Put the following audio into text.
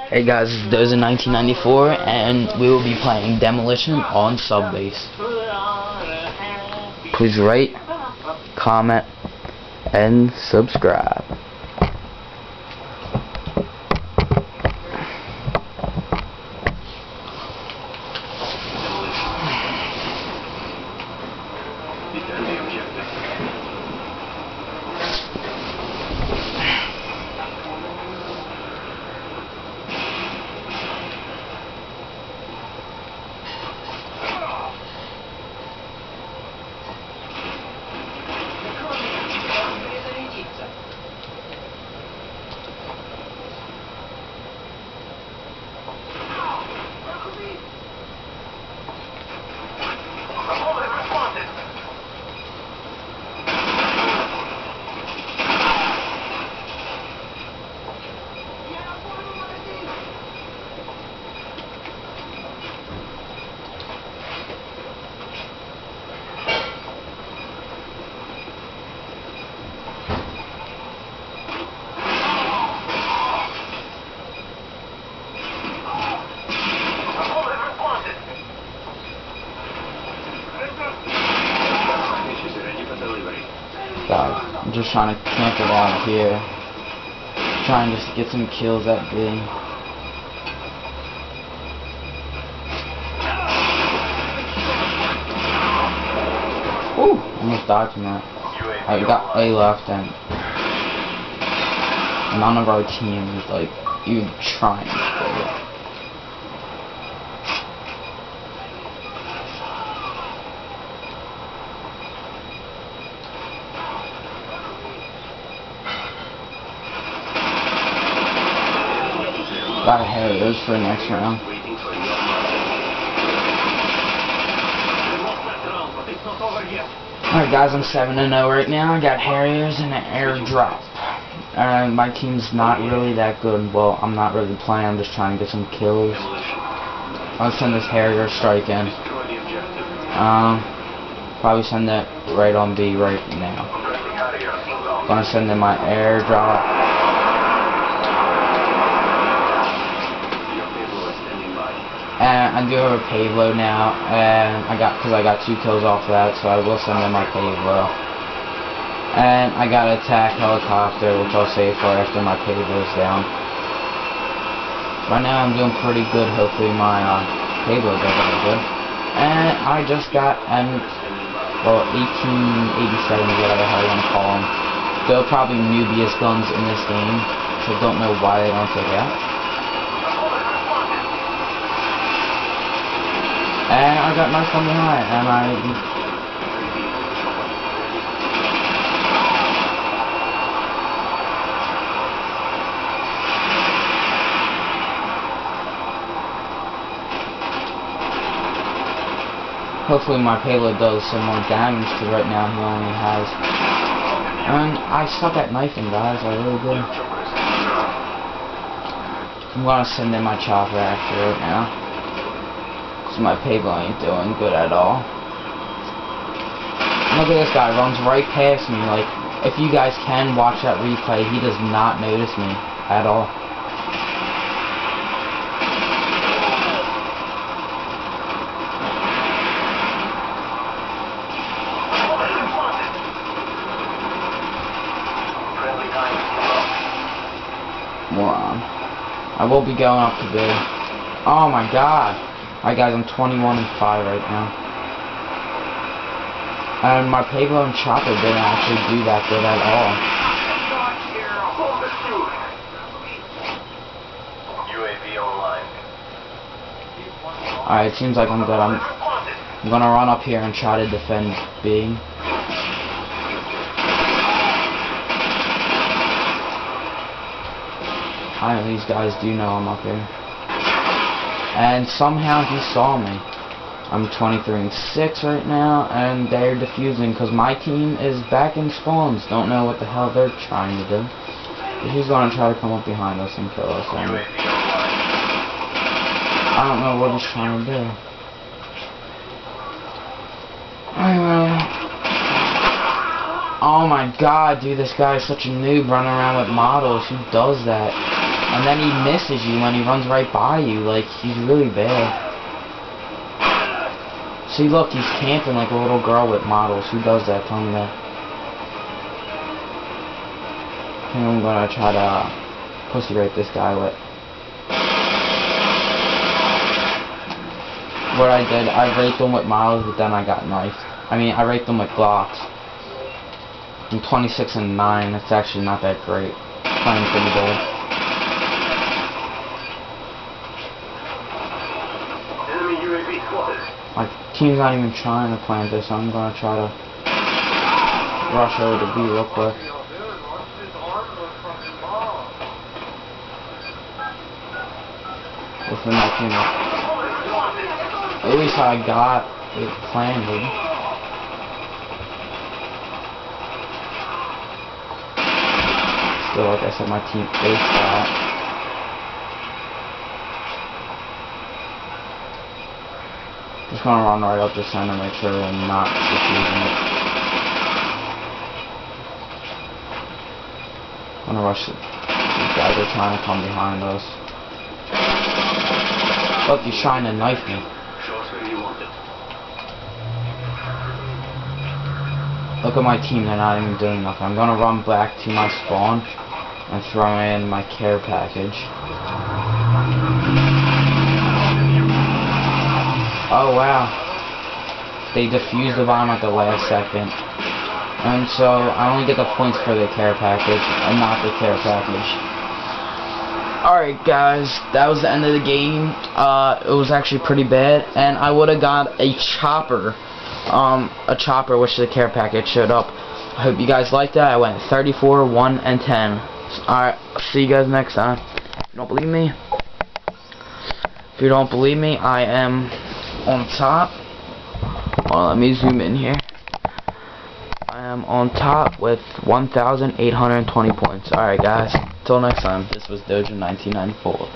Hey guys, this is Dozen 1994, and we will be playing Demolition on Subbase. Please rate, comment, and subscribe. God, I'm just trying to camp it out here. Trying to get some kills at B. Ooh, almost died from that. I got A left and none of our team is like even trying to play it. Got Harriers for next round. Alright guys, I'm 7-0 right now. I got Harriers and an airdrop. My team's not really that good. Well, I'm not really playing, I'm just trying to get some kills. I'll send this Harrier strike in. Probably send that right on B right now. Gonna send in my airdrop. And I do have a payload now, and because I got 2 kills off of that, so I will send in my payload. And I got an attack helicopter, which I'll save for after my payload's down. Right now I'm doing pretty good. Hopefully my payload does really good. And I just got 1887 or whatever how you want to call them. They're probably newbiest guns in this game, so don't know why they don't take out. And I got knifed from behind, and hopefully my payload does some more damage, because right now he only has... And I suck at knifing, guys, I really do. I'm gonna send in my chopper after right now. My payload ain't doing good at all. Look at this guy, runs right past me. Like, if you guys can watch that replay, he does not notice me at all. Moron. I will be going up to B. Oh my god. Alright guys, I'm 21-5 right now. And my payload and chopper didn't actually do that good at all. UAV online. Alright, it seems like I'm good. I'm gonna run up here and try to defend B. These guys do know I'm up here. And somehow he saw me. I'm 23-6 right now, and they're defusing because my team is back in spawns. Don't know what the hell they're trying to do. But he's gonna try to come up behind us and kill us. And I don't know what he's trying to do. Oh my god, dude, this guy is such a noob running around with models. Who does that? And then he misses you when he runs right by you. Like, he's really bad. See, look, he's camping like a little girl with models. Who does that? Tell me that. I think I'm gonna try to pussy rape this guy with. What I did, I raped him with models, but then I got knifed. I mean, I raped him with Glocks. I'm 26 and 9. It's actually not that great. Playing pretty good. Enemy UAV spotted. My team's not even trying to plant this, so I'm gonna try to rush over to B real quick. Within my team. At least I got it planted. Still, like I said, my team faced that. Just gonna run right up the center, make sure I'm not defusing it. Gonna rush it. These guys are trying to come behind us. Look, he's trying to knife me. Look at my team, they're not even doing nothing. I'm gonna run back to my spawn and throw in my care package. Oh wow. They defused the bomb at the last second. And so I only get the points for the care package and not the care package. Alright guys, that was the end of the game. It was actually pretty bad, and I would have got a chopper. Which the care package showed up. I hope you guys liked that. I went 34, 1, and 10. Alright, see you guys next time. If you don't believe me, I am on top. Well, let me zoom in here. I am on top with 1,820 points. Alright guys, until next time, this was Doja 1994.